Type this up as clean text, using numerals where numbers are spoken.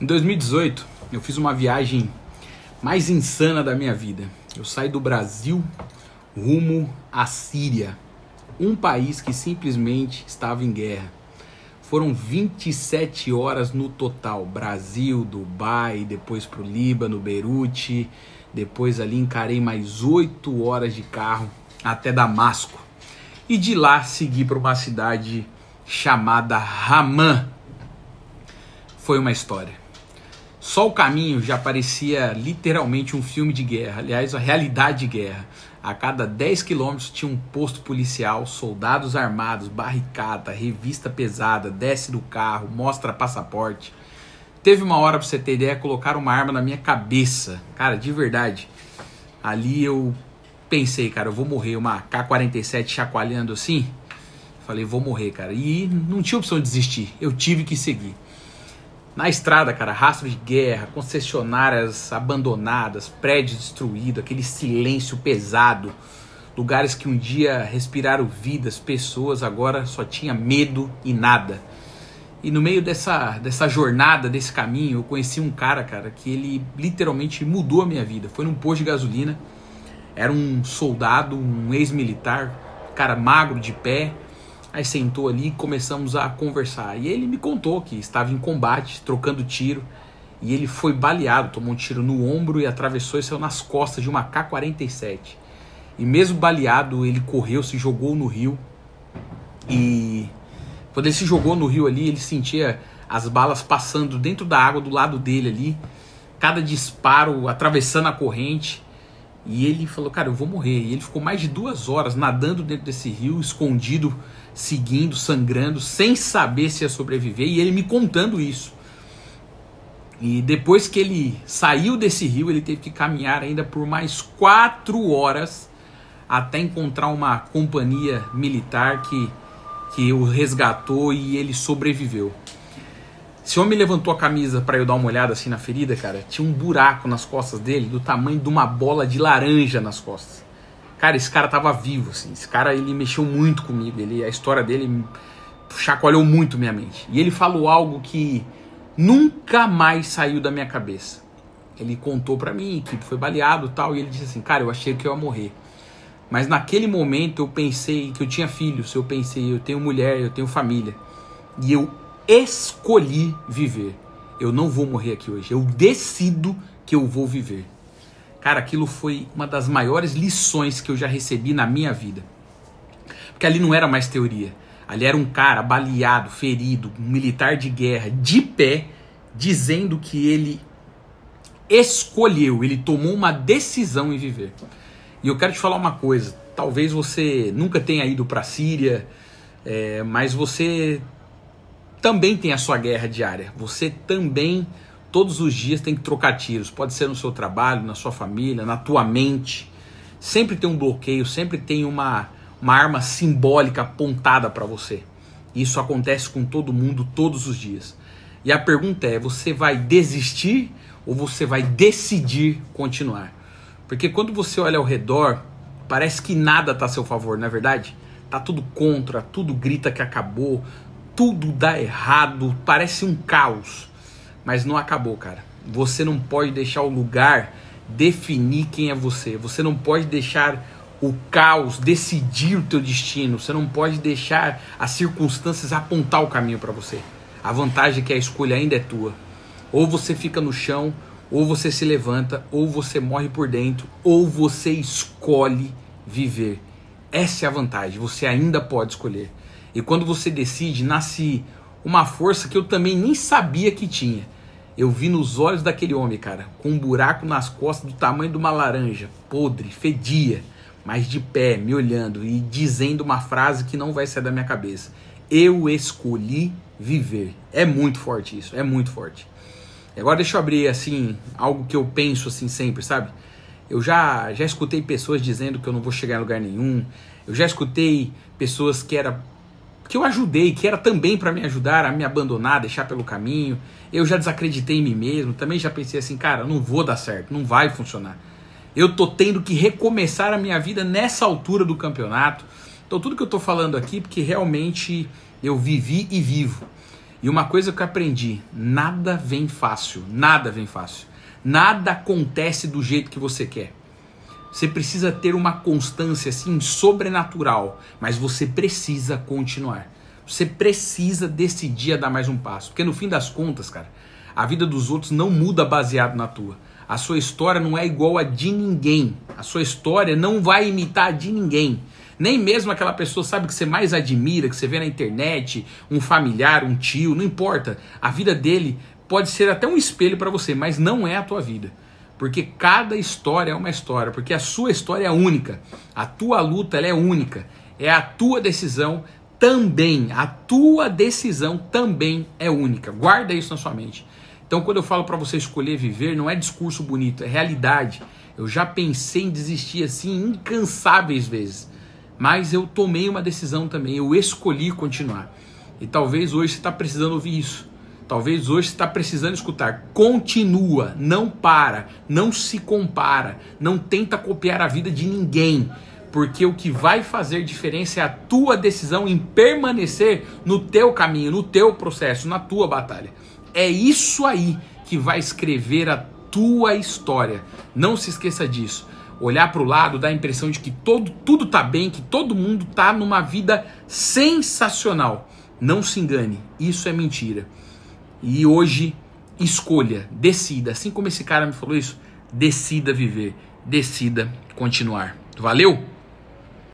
Em 2018, eu fiz uma viagem mais insana da minha vida. Eu saí do Brasil rumo à Síria, um país que simplesmente estava em guerra. Foram 27 horas no total, Brasil, Dubai, depois para o Líbano, Beirute, depois ali encarei mais 8 horas de carro até Damasco. E de lá segui para uma cidade chamada Ramã. Foi uma história. Só o caminho já parecia literalmente um filme de guerra, aliás, a realidade de guerra. A cada 10 quilômetros tinha um posto policial, soldados armados, barricada, revista pesada, desce do carro, mostra passaporte. Teve uma hora, pra você ter ideia, colocaram uma arma na minha cabeça. Cara, de verdade, ali eu pensei, cara, eu vou morrer, uma K-47 chacoalhando assim. Falei, vou morrer, cara. E não tinha opção de desistir, eu tive que seguir. Na estrada, cara, rastro de guerra, concessionárias abandonadas, prédios destruídos, aquele silêncio pesado, lugares que um dia respiraram vidas, pessoas, agora só tinha medo e nada. E no meio dessa jornada, desse caminho, eu conheci um cara, que ele literalmente mudou a minha vida. Foi num posto de gasolina, era um soldado, um ex-militar, cara magro, de pé. Aí sentou ali e começamos a conversar. E ele me contou que estava em combate, trocando tiro. E ele foi baleado, tomou um tiro no ombro e atravessou e saiu nas costas de uma K-47. E mesmo baleado, ele correu, se jogou no rio. E quando ele se jogou no rio ali, ele sentia as balas passando dentro da água do lado dele ali. Cada disparo atravessando a corrente. E ele falou, cara, eu vou morrer. E ele ficou mais de 2 horas nadando dentro desse rio, escondido, seguindo, sangrando, sem saber se ia sobreviver. E ele me contando isso. E depois que ele saiu desse rio, ele teve que caminhar ainda por mais 4 horas até encontrar uma companhia militar que o resgatou e ele sobreviveu. Esse homem levantou a camisa pra eu dar uma olhada assim na ferida, cara. Tinha um buraco nas costas dele do tamanho de uma bola de laranja nas costas. Cara, esse cara tava vivo, assim. Esse cara, ele mexeu muito comigo. A história dele chacoalhou muito minha mente. E ele falou algo que nunca mais saiu da minha cabeça. Ele contou pra mim que foi baleado e tal. E ele disse assim, cara, eu achei que eu ia morrer. Mas naquele momento eu pensei que eu tinha filhos. Eu pensei, eu tenho mulher, eu tenho família. E eu escolhi viver. Eu não vou morrer aqui hoje. Eu decido que eu vou viver. Cara, aquilo foi uma das maiores lições que eu já recebi na minha vida. Porque ali não era mais teoria. Ali era um cara baleado, ferido, um militar de guerra, de pé, dizendo que ele escolheu, ele tomou uma decisão em viver. E eu quero te falar uma coisa. Talvez você nunca tenha ido para a Síria, mas você também tem a sua guerra diária. Você também, todos os dias, tem que trocar tiros. Pode ser no seu trabalho, na sua família, na tua mente. Sempre tem um bloqueio, sempre tem uma arma simbólica apontada para você. Isso acontece com todo mundo, todos os dias. E a pergunta é, você vai desistir ou você vai decidir continuar? Porque quando você olha ao redor, parece que nada está a seu favor, não é verdade? Tá tudo contra, tudo grita que acabou, tudo dá errado, parece um caos. Mas não acabou, cara. Você não pode deixar o lugar definir quem é você. Você não pode deixar o caos decidir o teu destino. Você não pode deixar as circunstâncias apontar o caminho para você. A vantagem é que a escolha ainda é tua. Ou você fica no chão, ou você se levanta, ou você morre por dentro, ou você escolhe viver. Essa é a vantagem. Você ainda pode escolher. E quando você decide, nasce uma força que eu também nem sabia que tinha. Eu vi nos olhos daquele homem, cara, com um buraco nas costas do tamanho de uma laranja, podre, fedia, mas de pé, me olhando e dizendo uma frase que não vai sair da minha cabeça. Eu escolhi viver. É muito forte isso, é muito forte. Agora deixa eu abrir, assim, algo que eu penso, assim, sempre, sabe? Eu já escutei pessoas dizendo que eu não vou chegar em lugar nenhum. Eu já escutei pessoas que eu ajudei, que era também para me ajudar a me abandonar, deixar pelo caminho. Eu já desacreditei em mim mesmo, também já pensei assim, cara, não vou dar certo, não vai funcionar. Eu tô tendo que recomeçar a minha vida nessa altura do campeonato. Então tudo que eu tô falando aqui, porque realmente eu vivi e vivo. E uma coisa que eu aprendi, nada vem fácil, nada vem fácil. Nada acontece do jeito que você quer. Você precisa ter uma constância assim sobrenatural, mas você precisa continuar. Você precisa decidir a dar mais um passo, porque no fim das contas, cara, a vida dos outros não muda baseado na tua. A sua história não é igual a de ninguém. A sua história não vai imitar a de ninguém. Nem mesmo aquela pessoa, sabe, que você mais admira, que você vê na internet, um familiar, um tio, não importa. A vida dele pode ser até um espelho para você, mas não é a tua vida. Porque cada história é uma história, porque a sua história é única. A tua luta, ela é única. É a tua decisão também. A tua decisão também é única. Guarda isso na sua mente. Então, quando eu falo para você escolher viver, não é discurso bonito, é realidade. Eu já pensei em desistir assim incansáveis vezes. Mas eu tomei uma decisão também, eu escolhi continuar. E talvez hoje você está precisando ouvir isso. Talvez hoje você está precisando escutar. Continua, não para, não se compara, não tenta copiar a vida de ninguém. Porque o que vai fazer diferença é a tua decisão em permanecer no teu caminho, no teu processo, na tua batalha. É isso aí que vai escrever a tua história. Não se esqueça disso. Olhar para o lado dá a impressão de que tudo está bem, que todo mundo está numa vida sensacional. Não se engane, isso é mentira. E hoje, escolha, decida. Assim como esse cara me falou isso, decida viver, decida continuar. Valeu?